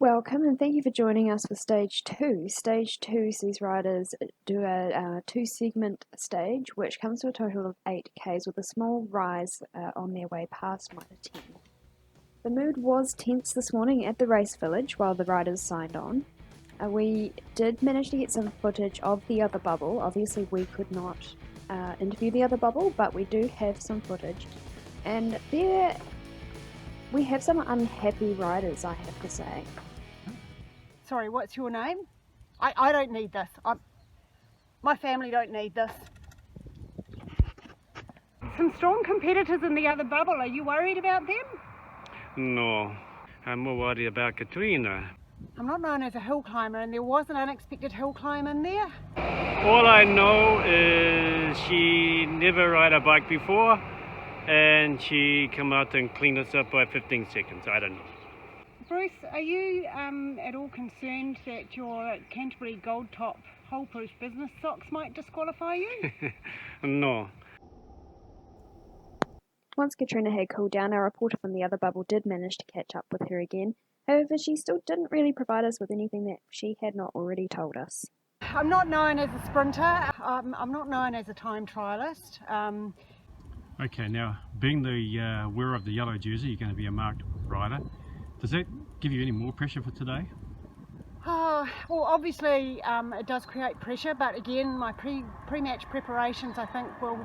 Welcome and thank you for joining us for Stage 2. Stage 2 sees riders do a two-segment stage, which comes to a total of 8 Ks with a small rise on their way past Mitre 10. The mood was tense this morning at the race village while the riders signed on. We did manage to get some footage of the other bubble. Obviously we could not interview the other bubble, but we do have some footage. And there we have some unhappy riders, I have to say. Sorry, what's your name? I don't need this. My family don't need this. Some strong competitors in the other bubble. Are you worried about them? No, I'm more worried about Katrina. I'm not known as a hill climber, and there was an unexpected hill climb in there. All I know is she never ride a bike before and she come out and clean us up by 15 seconds. I don't know. Bruce, are you at all concerned that your Canterbury Gold Top hole-proof business socks might disqualify you? No. Once Katrina had cooled down, our reporter from the other bubble did manage to catch up with her again. However, she still didn't really provide us with anything that she had not already told us. I'm not known as a sprinter. I'm not known as a time trialist. Okay, now being the wearer of the yellow jersey, you're going to be a marked rider. Does that give you any more pressure for today? Oh, well, obviously it does create pressure, but again, my pre-match preparations I think will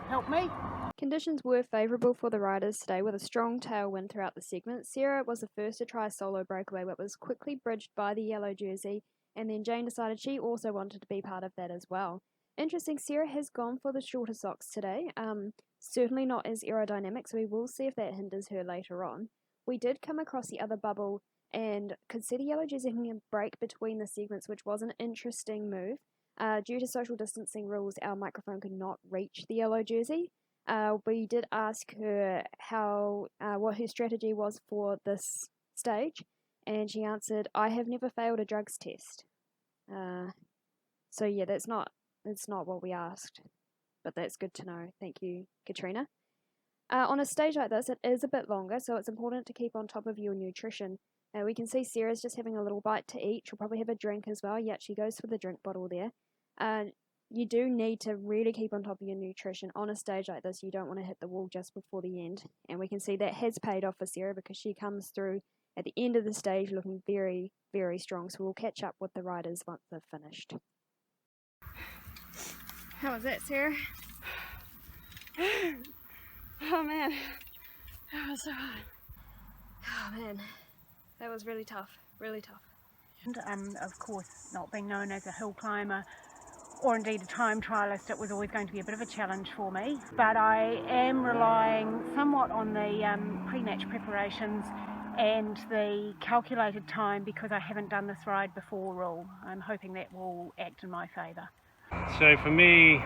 help me. Conditions were favourable for the riders today with a strong tailwind throughout the segment. Sarah was the first to try a solo breakaway but was quickly bridged by the yellow jersey, and then Jane decided she also wanted to be part of that as well. Interesting, Sarah has gone for the shorter socks today. Certainly not as aerodynamic, so we will see if that hinders her later on. We did come across the other bubble and could see the yellow jersey having a break between the segments, which was an interesting move. Due to social distancing rules, our microphone could not reach the yellow jersey. We did ask her what her strategy was for this stage, and she answered, "I have never failed a drugs test." So yeah, that's not what we asked, but that's good to know. Thank you, Katrina. On a stage like this, it is a bit longer, so it's important to keep on top of your nutrition. We can see Sarah's just having a little bite to eat. She'll probably have a drink as well. Yeah, she goes for the drink bottle there. You do need to really keep on top of your nutrition. On a stage like this, you don't want to hit the wall just before the end. And we can see that has paid off for Sarah because she comes through at the end of the stage looking very, very strong. So we'll catch up with the riders once they've finished. How was that, Sarah? Oh man, that was so hard. Oh man, that was really tough, really tough. And of course, not being known as a hill climber or indeed a time trialist, it was always going to be a bit of a challenge for me. But I am relying somewhat on the pre-match preparations and the calculated time because I haven't done this ride before rule. I'm hoping that will act in my favour. So for me,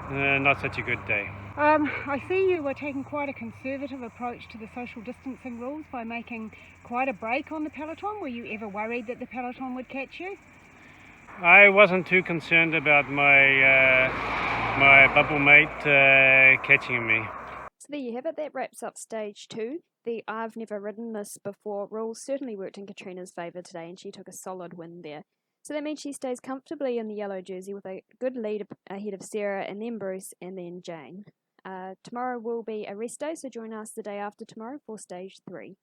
not such a good day. I see you were taking quite a conservative approach to the social distancing rules by making quite a break on the peloton. Were you ever worried that the peloton would catch you? I wasn't too concerned about my bubble mate catching me. So there you have it. That wraps up stage 2. The I've never ridden this before rules certainly worked in Katrina's favour today, and she took a solid win there. So that means she stays comfortably in the yellow jersey with a good lead ahead of Sarah and then Bruce and then Jane. Tomorrow will be a rest day, so join us the day after tomorrow for stage 3.